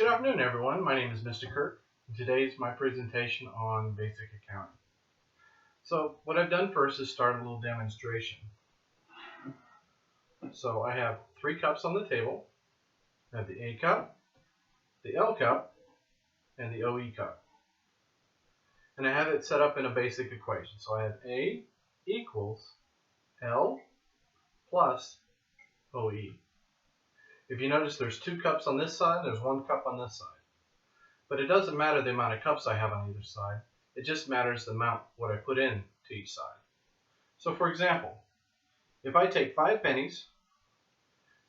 Good afternoon, everyone. My name is Mr. Kirk, and today is my presentation on basic accounting. So what I've done first is start a little demonstration. So I have 3 cups on the table. I have the A cup, the L cup, and the OE cup. And I have it set up in a basic equation. So I have A equals L plus OE. If you notice, there's 2 cups on this side, there's 1 cup on this side. But it doesn't matter the amount of cups I have on either side. It just matters the amount what I put in to each side. So for example, if I take 5 pennies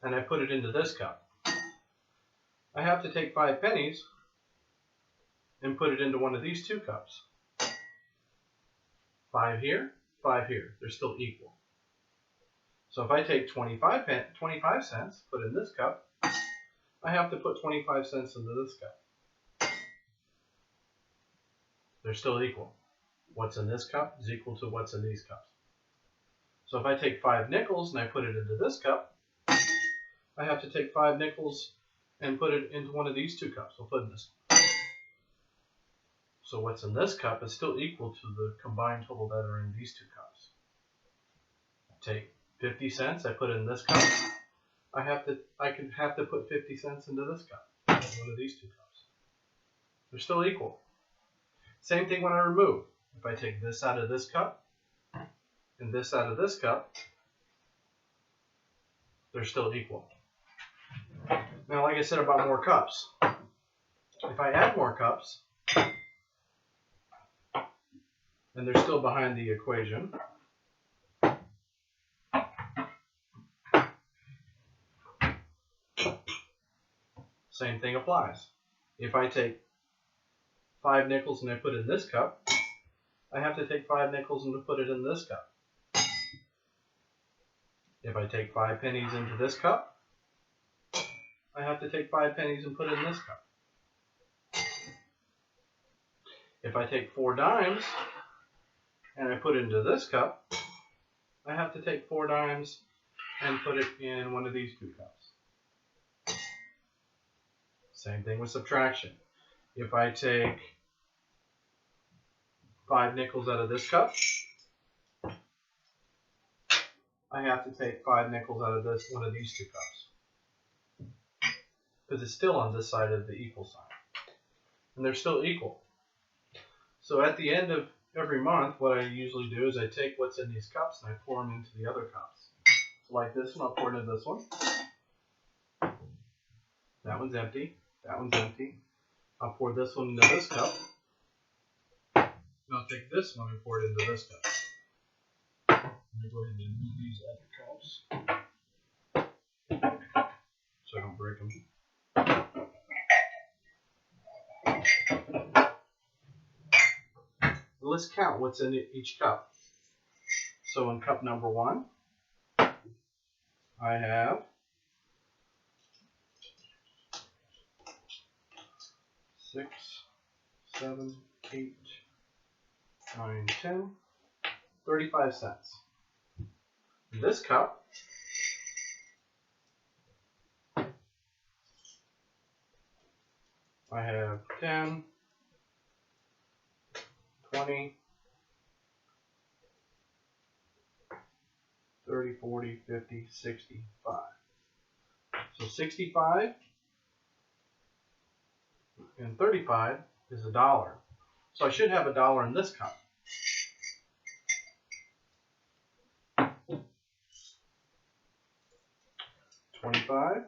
and I put it into this cup, I have to take 5 pennies and put it into one of these 2 cups. 5 here, 5 here. They're still equal. So if I take 25 cents, put in this cup, I have to put 25 cents into this cup. They're still equal. What's in this cup is equal to what's in these cups. So if I take 5 nickels and I put it into this cup, I have to take 5 nickels and put it into one of these 2 cups. I'll put in this one. So what's in this cup is still equal to the combined total that are in these 2 cups. Take 50 cents, I put it in this cup. I have to put 50 cents into this cup, one of these 2 cups. They're still equal. Same thing when I remove. If I take this out of this cup and this out of this cup, they're still equal. Now, like I said about more cups, if I add more cups and they're still behind the equation, same thing applies. If I take 5 nickels and I put it in this cup, I have to take 5 nickels and put it in this cup. If I take 5 pennies into this cup, I have to take 5 pennies and put it in this cup. If I take 4 dimes and I put it into this cup, I have to take 4 dimes and put it in one of these 2 cups. Same thing with subtraction. If I take 5 nickels out of this cup, I have to take 5 nickels out of one of these 2 cups. Because it's still on this side of the equal sign. And they're still equal. So at the end of every month, what I usually do is I take what's in these cups and I pour them into the other cups. So like this one, I'll pour it into this one. That one's empty. That one's empty. I'll pour this one into this cup. And I'll take this one and pour it into this cup. Let me go ahead and move these other cups so I don't break them. Let's count what's in each cup. So in cup number 1, I have 6, 7, 8, 9, 10, 35 cents. In this cup, I have 10, 20, 30, 40, 50, 65. So 65 and 35 is $1. So I should have $1 in this cup. $25,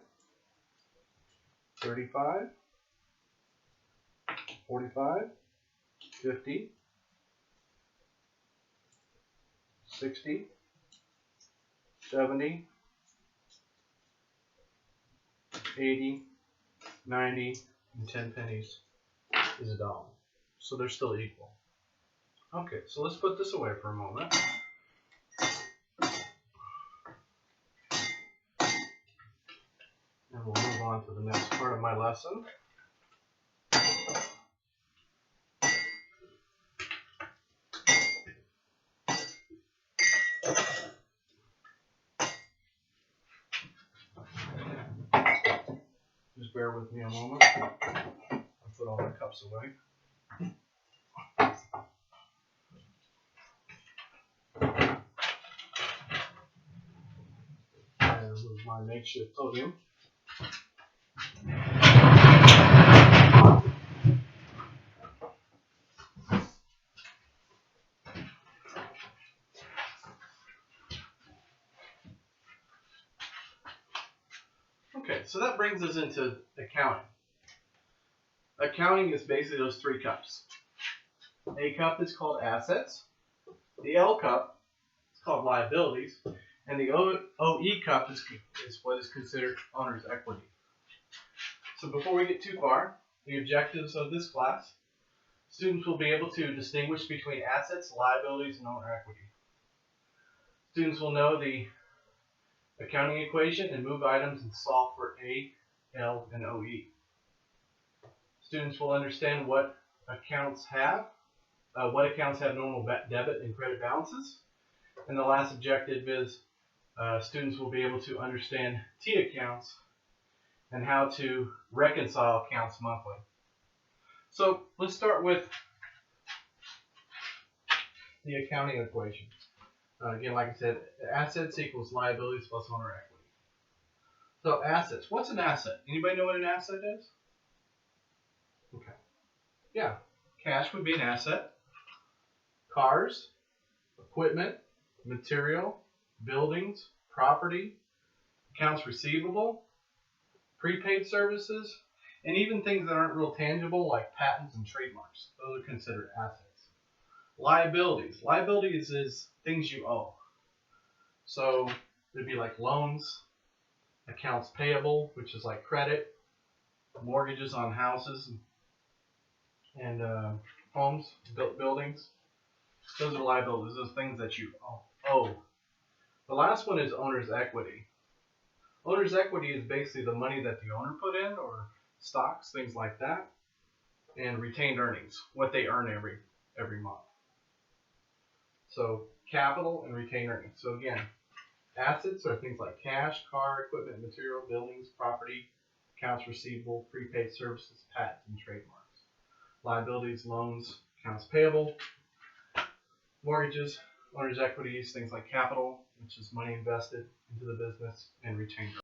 35, 45, 50, 60, 70, 80, 90, and 10 pennies is $1. So they're still equal. Okay, so let's put this away for a moment. And we'll move on to the next part of my lesson. bear with me a moment. I'll put all the cups away. And with my makeshift podium. Okay, so that brings us into accounting. Accounting is basically those three cups. A cup is called assets. The L cup is called liabilities. And the OE cup is what is considered owner's equity. So before we get too far, the objectives of this class, students will be able to distinguish between assets, liabilities, and owner equity. Students will know the accounting equation and move items and solve for A, L, and OE. Students will understand what accounts have normal debit and credit balances. And the last objective is students will be able to understand T accounts and how to reconcile accounts monthly. So let's start with the accounting equation. Again, like I said, assets equals liabilities plus owner equity. So assets, what's an asset? Anybody know what an asset is? Okay. Yeah, cash would be an asset. Cars, equipment, material, buildings, property, accounts receivable, prepaid services, and even things that aren't real tangible like patents and trademarks. Those are considered assets. Liabilities. Liabilities is things you owe. So it'd be like loans, accounts payable, which is like credit, mortgages on houses and homes, buildings. Those are liabilities. Those things that you owe. The last one is owner's equity. Owner's equity is basically the money that the owner put in, or stocks, things like that, and retained earnings, what they earn every month. So capital and retained earnings. So again, assets are things like cash, car, equipment, material, buildings, property, accounts receivable, prepaid services, patents, and trademarks. Liabilities, loans, accounts payable, mortgages, owner's equities, things like capital, which is money invested into the business, and retained earnings.